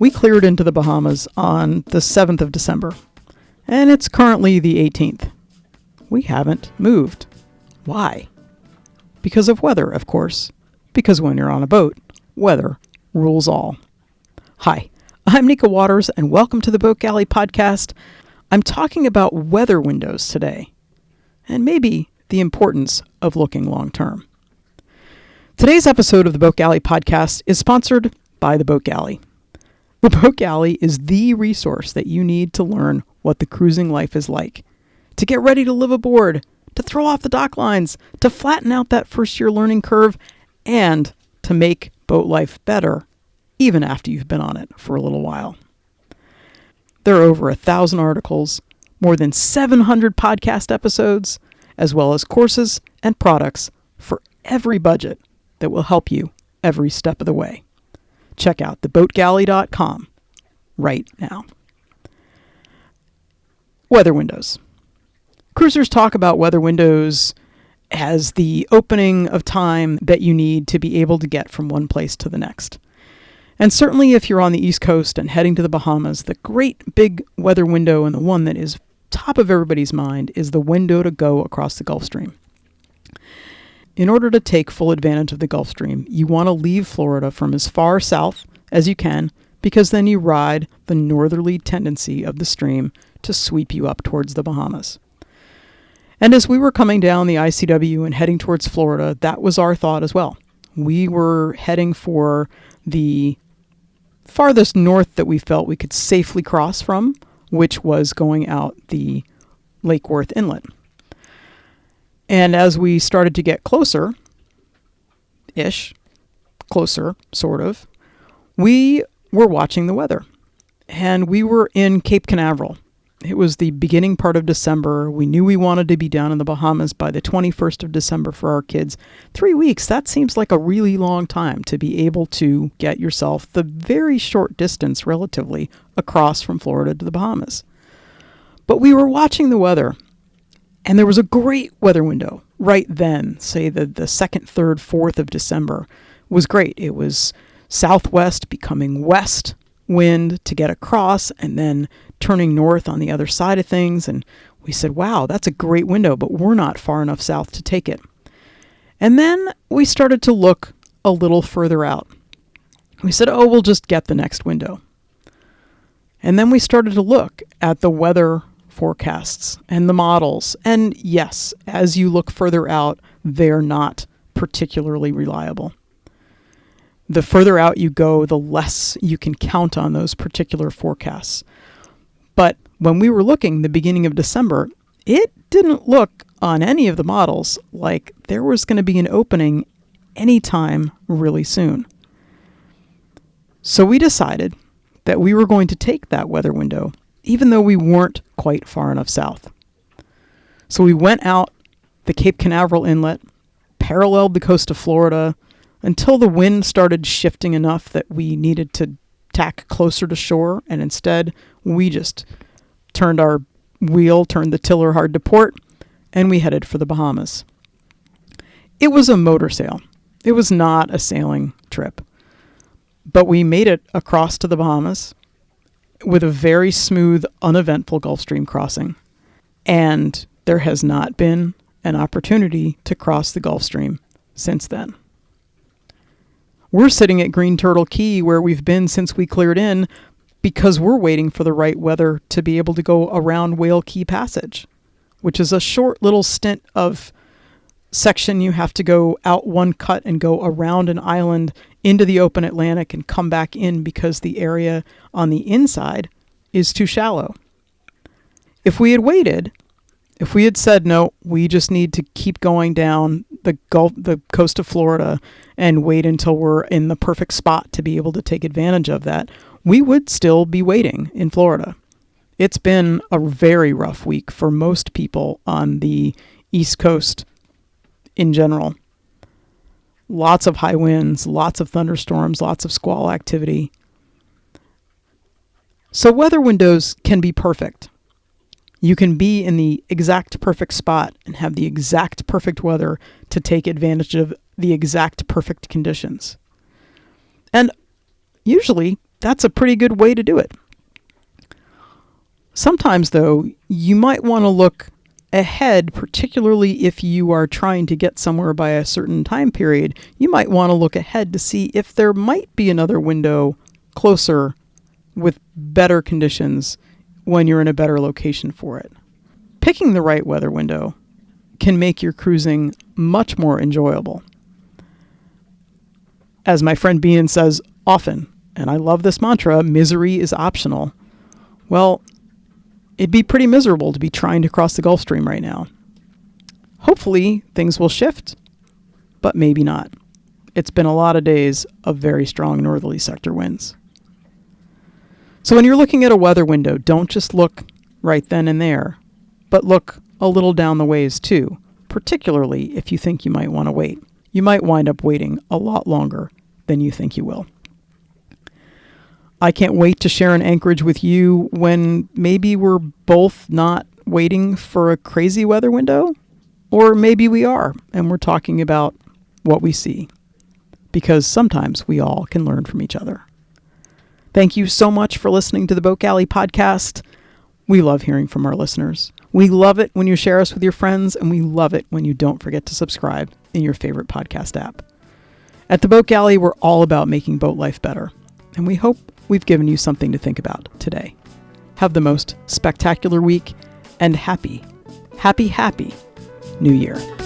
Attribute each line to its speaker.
Speaker 1: We cleared into the Bahamas on the 7th of December, and it's currently the 18th. We haven't moved. Why? Because of weather, of course. Because when you're on a boat, weather rules all. Hi, I'm Nika Waters, and welcome to the Boat Galley podcast. I'm talking about weather windows today, and maybe the importance of looking long term. Today's episode of the Boat Galley podcast is sponsored by the Boat Galley. The Boat Galley is the resource that you need to learn what the cruising life is like, to get ready to live aboard, to throw off the dock lines, to flatten out that first year learning curve, and to make boat life better, even after you've been on it for a little while. There are over 1,000 articles, more than 700 podcast episodes, as well as courses and products for every budget that will help you every step of the way. Check out theboatgalley.com right now. Weather windows. Cruisers talk about weather windows as the opening of time that you need to be able to get from one place to the next. And certainly if you're on the East Coast and heading to the Bahamas, the great big weather window and the one that is top of everybody's mind is the window to go across the Gulf Stream. In order to take full advantage of the Gulf Stream, you want to leave Florida from as far south as you can, because then you ride the northerly tendency of the stream to sweep you up towards the Bahamas. And as we were coming down the ICW and heading towards Florida, that was our thought as well. We were heading for the farthest north that we felt we could safely cross from, which was going out the Lake Worth Inlet. And as we started to get closer, sort of, we were watching the weather. And we were in Cape Canaveral. It was the beginning part of December. We knew we wanted to be down in the Bahamas by the 21st of December for our kids. 3 weeks, that seems like a really long time to be able to get yourself the very short distance, relatively, across from Florida to the Bahamas. But we were watching the weather. And there was a great weather window right then, say the 2nd, 3rd, 4th of December was great. It was southwest becoming west wind to get across and then turning north on the other side of things. And we said, wow, that's a great window, but we're not far enough south to take it. And then we started to look a little further out. We said, oh, we'll just get the next window. And then we started to look at the weather forecasts and the models. And yes, as you look further out, they're not particularly reliable. The further out you go, the less you can count on those particular forecasts. But when we were looking the beginning of December, it didn't look on any of the models like there was going to be an opening anytime really soon. So we decided that we were going to take that weather window even though we weren't quite far enough south. So we went out the Cape Canaveral Inlet, paralleled the coast of Florida until the wind started shifting enough that we needed to tack closer to shore, and instead we just turned the tiller hard to port, and we headed for the Bahamas. It was a motor sail. It was not a sailing trip. But we made it across to the Bahamas with a very smooth, uneventful Gulf Stream crossing. And there has not been an opportunity to cross the Gulf Stream since then. We're sitting at Green Turtle Key where we've been since we cleared in because we're waiting for the right weather to be able to go around Whale Key Passage, which is a short little stint of section. You have to go out one cut and go around an island into the open Atlantic and come back in because the area on the inside is too shallow. If we had waited, if we had said, no, we just need to keep going down the coast of Florida and wait until we're in the perfect spot to be able to take advantage of that, we would still be waiting in Florida. It's been a very rough week for most people on the East Coast in general. Lots of high winds, lots of thunderstorms, lots of squall activity. So weather windows can be perfect. You can be in the exact perfect spot and have the exact perfect weather to take advantage of the exact perfect conditions. And usually that's a pretty good way to do it. Sometimes, though, you might want to look ahead, particularly if you are trying to get somewhere by a certain time period. You might want to look ahead to see if there might be another window closer with better conditions when you're in a better location for it. Picking the right weather window can make your cruising much more enjoyable. As my friend Bean says often, and I love this mantra, misery is optional. Well, it'd be pretty miserable to be trying to cross the Gulf Stream right now. Hopefully, things will shift, but maybe not. It's been a lot of days of very strong northerly sector winds. So when you're looking at a weather window, don't just look right then and there, but look a little down the ways too, particularly if you think you might want to wait. You might wind up waiting a lot longer than you think you will. I can't wait to share an anchorage with you when maybe we're both not waiting for a crazy weather window, or maybe we are, and we're talking about what we see, because sometimes we all can learn from each other. Thank you so much for listening to the Boat Galley podcast. We love hearing from our listeners. We love it when you share us with your friends, and we love it when you don't forget to subscribe in your favorite podcast app. At the Boat Galley, we're all about making boat life better, and we hope we've given you something to think about today. Have the most spectacular week, and happy New Year.